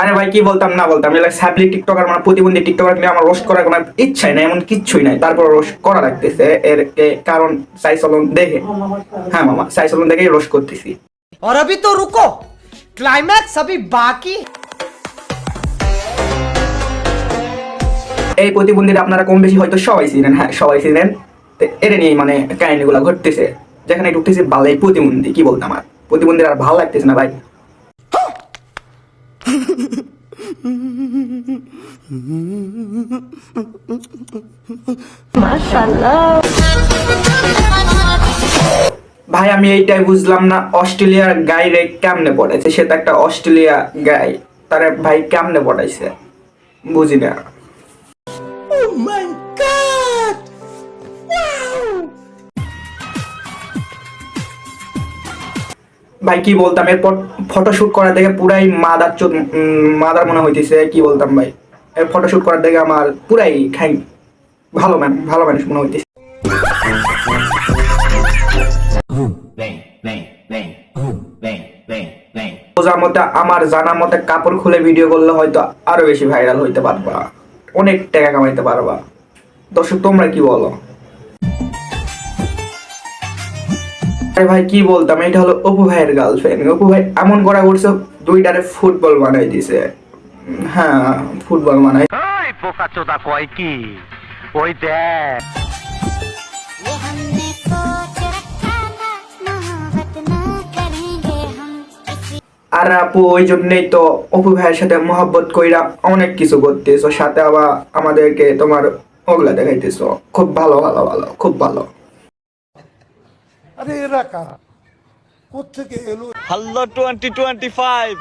আরে ভাই কি বলতাম না বলতাম, স্যাপলি টিকটকার মানে প্রতিবন্ধী টিকটকার নিয়ে আমার রোস্ট করার কোনো ইচ্ছাই নাই, এমন কিচ্ছুই নাই, তারপর রোস্ট করা লাগতেছে এর কারণ সাই চলন দেখে। হ্যাঁ মামা, সাই চলন দেখেই রোস্ট করতেছি। और अभी तो रुको, क्लाइमैक्स अभी बाकी। এই প্রতিবন্ধীরা আপনারা কম বেশি হয়তো সবাই ছিলেন, হ্যাঁ সবাই ছিলেন। এটা নিয়ে মানে কাহিনীগুলো ঘটতেছে, যেখানে ঢুকতেছে ভালোই প্রতিবন্ধী, কি বলতাম আর প্রতিবন্ধীরা আর ভালো লাগতেছে না ভাই। ভাই আমি এইটাই বুঝলাম না, অস্ট্রেলিয়ার গাই রে কেমনে পড়াইছে, সে তো একটা অস্ট্রেলিয়া গাই, তারে ভাই কেমনে পড়াইছে বুঝি না। ভাই কি বলতাম, এরপর ফটোশুট করার দেখে পুরাই মাদার মনে হইতেছে, কি বলতাম ভাই, এর ফটোশুট করার দেখে আমার পুরাই খাই ভালো মানুষ মনে হইতেছে। বোঝার মতে আমার জানার মতে কাপড় খুলে ভিডিও করলে হয়তো আরো বেশি ভাইরাল হইতে পারবা, অনেক টাকা কামাইতে পারবা। দর্শক তোমরা কি বলো? আরে ভাই কি বলতাম, এটা হলো অপু ভাইয়ের গার্লফ্রেন্ড। অপু ভাই এমন করা করছে, দুইটারে ফুটবল বানাই দিছে। হ্যাঁ ফুটবল বানাই। ওই পোকাচোদা কয় কি, ওই দেখ। আর আপু ওই জন্যই তো অপু ভাইয়ের সাথে মহব্বত কইরা অনেক কিছু করতেছো, সাথে আবার আমাদেরকে তোমার ওগুলা দেখাইতেছো। খুব ভালো ভালো ভালো, খুব ভালো। আরে এরা কারা, কোত্থেকে এলো? Hello 2025,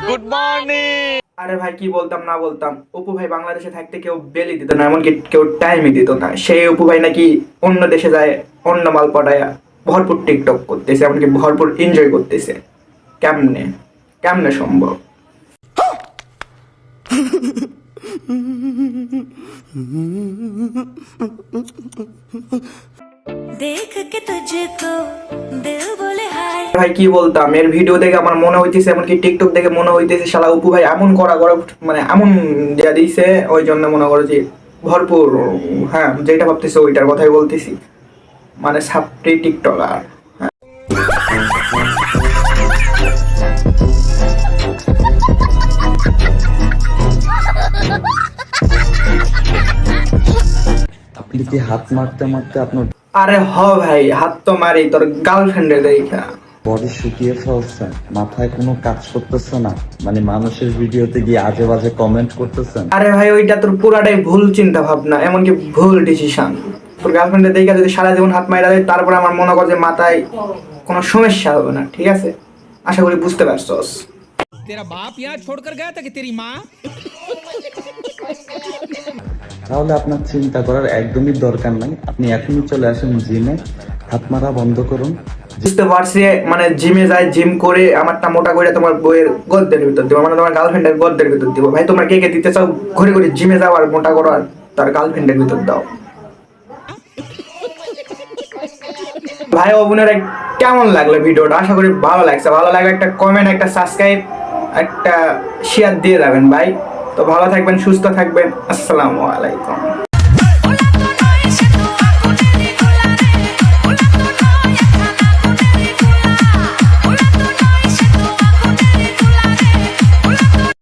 good morning. আরে ভাই কি বলতাম না বলতাম, অপু ভাই বাংলাদেশে থাকতে কেউ বেলি দিত না, এমনকি কেউ টাইমই দিত না। সেই অপু ভাই নাকি অন্য দেশে যায়, অন্য মাল পটায়া ভরপুর টিকটক করতেছে, এমনকি ভরপুর এনজয় করতেছে। কেমনে কেমনে সম্ভব? देख के तुझको दिल बोले हाय। ভাই কি বলতাম, এর ভিডিও দেখে আমার মনে হইতেছে, এমনকি টিকটক দেখে মনে হইতেছে শালা অপু ভাই এমন করা মানে এমন দেয়া দিছে, ওই জন্য মনে করো যে ভরপুর। হ্যাঁ যেটা ভাবতেছে ওইটার কথাই বলতেছি, মানে সাপটি টিকটকার। আপনি কি হাত মারতে মারতে আপনার আরে হ ভাই, হাত তো মারি তোর গার্লফ্রেন্ডের দেখা। বডি শুকিয়ে ফেলছেন, মাথায় কোনো কাজ করতেছে না, মানে মানুষের ভিডিওতে গিয়ে আজে বাজে কমেন্ট করতেছেন। আরে ভাই ওইটা তোর পুরাটাই ভুল চিন্তা ভাবনা, এমনকি ভুল ডিসিশন। তোর গার্লফ্রেন্ডের দেখা যদি সারা জীবন হাত মাইরা দেয়, তারপর আমার মনে কর যে মাথায় কোনো সমস্যা হবে না, ঠিক আছে? আশা করি বুঝতে পারছস। तेरा बाप यहाँ छोड़कर गया था कि तेरी माँ? তাহলে আপনার চিন্তা করার একদমই দরকার নাই, আপনি এখনই চলে আসেন জিমে, হাত মারা বন্ধ করুন। বুঝতে পারছি, মানে জিমে যায়, জিম করে আমারটা মোটা করে তোমার বইয়ের গদ্দের ভিতর দিব, মানে তোমার গার্লফ্রেন্ডের গদ্দের ভিতর দিব। ভাই তোমরা কে কে দিতে চাও, ঘুরে ঘুরে জিমে যাও আর মোটা করো আর তার গার্লফ্রেন্ডের ভিতর দাও। ভাই ও বোনেরা কেমন লাগলো ভিডিওটা? আশা করি ভালো লাগছে। ভালো লাগলে একটা কমেন্ট, একটা সাবস্ক্রাইব, একটা শেয়ার দিয়ে যাবেন ভাই। তো ভালো থাকবেন, সুস্থ থাকবেন। আসসালামু আলাইকুম।